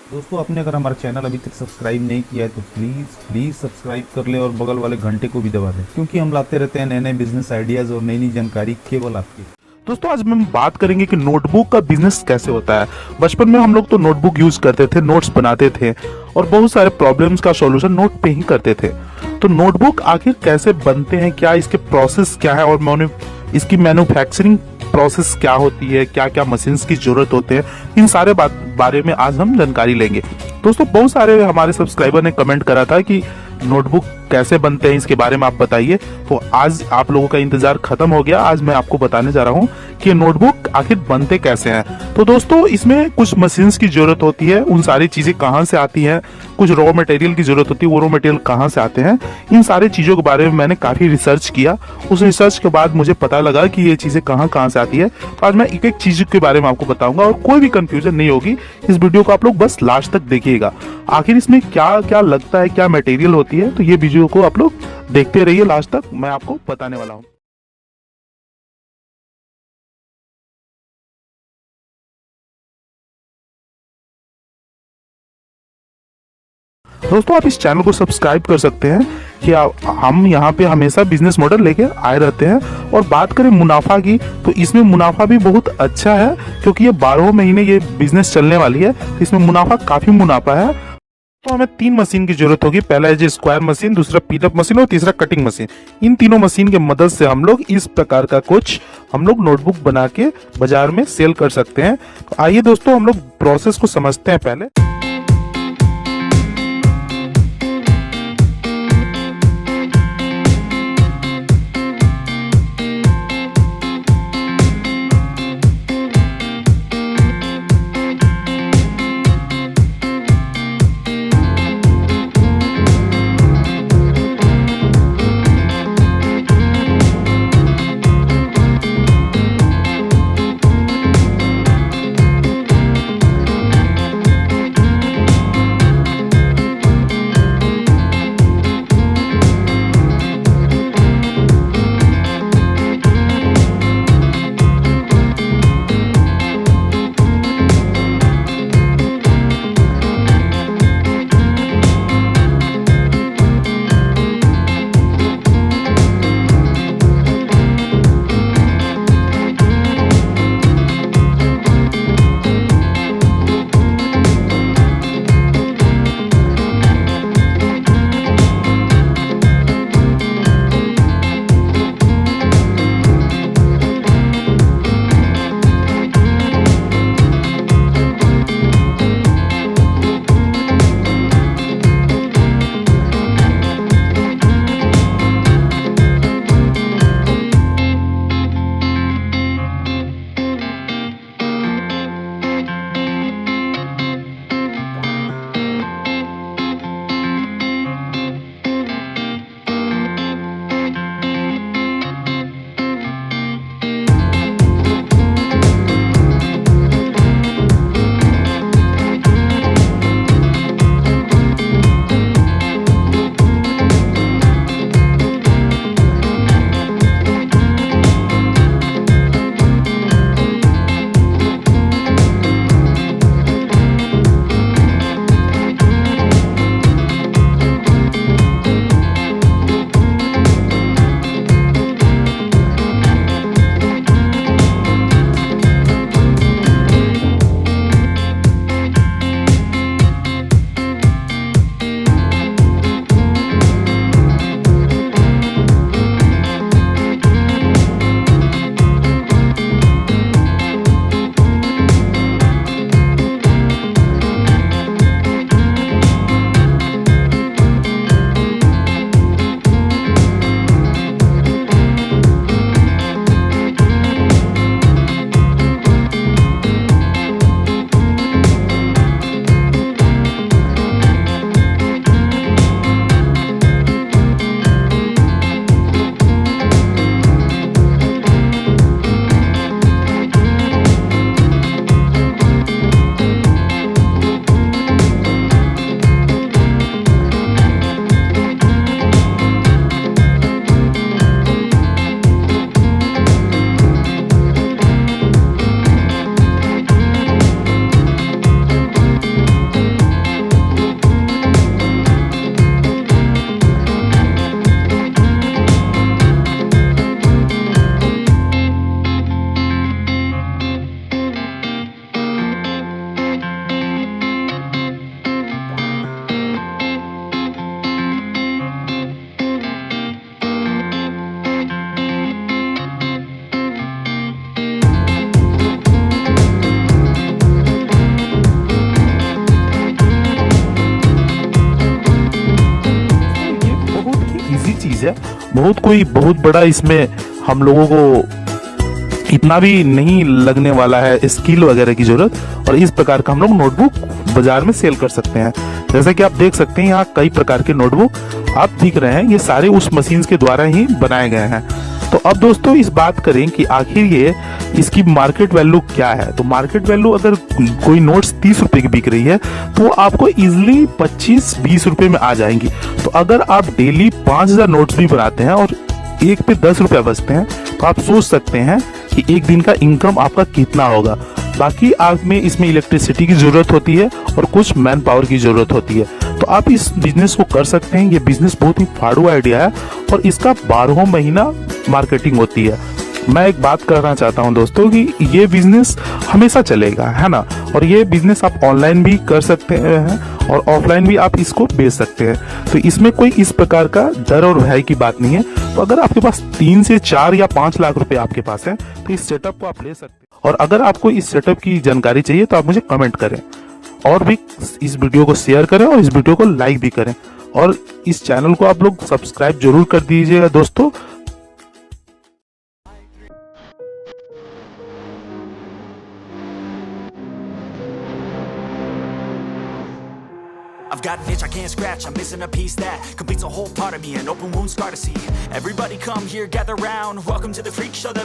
दोस्तों, आपने अगर हमारा चैनल अभी तक सब्सक्राइब नहीं किया है तो प्लीज़ सब्सक्राइब कर ले और बगल वाले घंटे को भी दबा दें, क्योंकि हम लाते रहते हैं नए नए बिजनेस आइडियाज़ और नई नई जानकारी केवल आपके। दोस्तों आज हम बात करेंगे कि नोटबुक का बिजनेस कैसे होता है। बचपन में हम लोग तो नोटबुक यूज करते थे, नोट्स बनाते थे और बहुत सारे प्रॉब्लम्स का सॉल्यूशन नोट पे ही करते थे। तो नोटबुक आखिर कैसे बनते हैं, क्या इसके प्रोसेस क्या है और इसकी मैन्युफैक्चरिंग प्रोसेस क्या होती है, क्या क्या मशीन्स की जरूरत होते हैं, इन सारे बारे में आज हम जानकारी लेंगे। दोस्तों बहुत सारे हमारे सब्सक्राइबर ने कमेंट करा था कि नोटबुक कैसे बनते हैं इसके बारे में आप बताइए। तो आज आप लोगों का इंतजार खत्म हो गया। आज मैं आपको बताने जा रहा हूँ कि नोटबुक आखिर बनते कैसे हैं। तो दोस्तों इसमें कुछ मशीन्स की जरूरत होती है, उन सारी चीजें कहाँ से आती हैं, कुछ रॉ मटेरियल की जरूरत होती है, वो रॉ मटेरियल कहाँ से आते हैं, इन सारी चीजों के बारे में मैंने काफी रिसर्च किया। उस रिसर्च के बाद मुझे पता लगा कि ये चीजें कहाँ कहाँ से आती है। तो आज मैं एक एक चीज के बारे में आपको बताऊंगा और कोई भी कंफ्यूजन नहीं होगी। इस वीडियो को आप लोग बस लास्ट तक देखिएगा, आखिर इसमें क्या क्या लगता है, क्या मटेरियल होती है। तो ये वीडियो को आप लोग देखते रहिए लास्ट तक, मैं आपको बताने वाला हूँ। दोस्तों आप इस चैनल को सब्सक्राइब कर सकते हैं कि हम यहाँ पे हमेशा बिजनेस मॉडल लेके आए रहते हैं। और बात करें मुनाफा की, तो इसमें मुनाफा भी बहुत अच्छा है, क्योंकि ये 12 महीने ये बिजनेस चलने वाली है। तो इसमें मुनाफा काफी मुनाफा है। तो हमें 3 मशीन की जरूरत होगी। पहला है जो स्क्वायर मशीन, दूसरा पिनअप मशीन और तीसरा कटिंग मशीन। इन तीनों मशीन के मदद से हम लोग इस प्रकार का कुछ नोटबुक बना के बाजार में सेल कर सकते हैं। तो आइए दोस्तों हम लोग प्रोसेस को समझते हैं पहले। बहुत बड़ा इसमें हम लोगों को इतना भी नहीं लगने वाला है स्किल वगैरह की जरूरत, और इस प्रकार का हम लोग नोटबुक बाजार में सेल कर सकते हैं। जैसा कि आप देख सकते हैं यहाँ कई प्रकार के नोटबुक आप दिख रहे हैं, ये सारे उस मशीन के द्वारा ही बनाए गए हैं। तो अब दोस्तों इस बात करें कि आखिर ये इसकी मार्केट वैल्यू क्या है। तो मार्केट वैल्यू अगर कोई नोट्स 30 रुपए की बिक रही है तो वो आपको इजिली 25-20 रुपए में आ जाएंगी। तो अगर आप डेली 5000 नोट्स भी बनाते हैं और एक पे 10 रुपया बचते हैं तो आप सोच सकते हैं कि एक दिन का इनकम आपका कितना होगा। बाकी आप में इसमें इलेक्ट्रिसिटी की जरूरत होती है और कुछ मैन पावर की जरूरत होती है। तो आप इस बिजनेस को कर सकते हैं। ये बिजनेस बहुत ही फाड़ू आइडिया है और इसका 12 महीना मार्केटिंग होती है। मैं एक बात करना चाहता हूं दोस्तों कि ये बिजनेस हमेशा चलेगा, है ना। और ये बिजनेस आप ऑनलाइन भी कर सकते हैं और ऑफलाइन भी आप इसको बेच सकते हैं। तो इसमें कोई इस प्रकार का डर और भय की बात नहीं है। तो अगर आपके पास 3 से 4 या 5 लाख रुपए आपके पास है तो इस सेटअप को आप ले सकते हैं। और अगर आपको इस सेटअप की जानकारी चाहिए तो आप मुझे कमेंट करें और भी इस वीडियो को शेयर करें और इस वीडियो को लाइक भी करें और इस चैनल को आप लोग सब्सक्राइब जरूर कर दीजिएगा दोस्तों। I've got an itch I can't scratch, I'm missing a piece that completes a whole part of me, an open wound scar to see. Everybody come here, gather round, welcome to the freak show that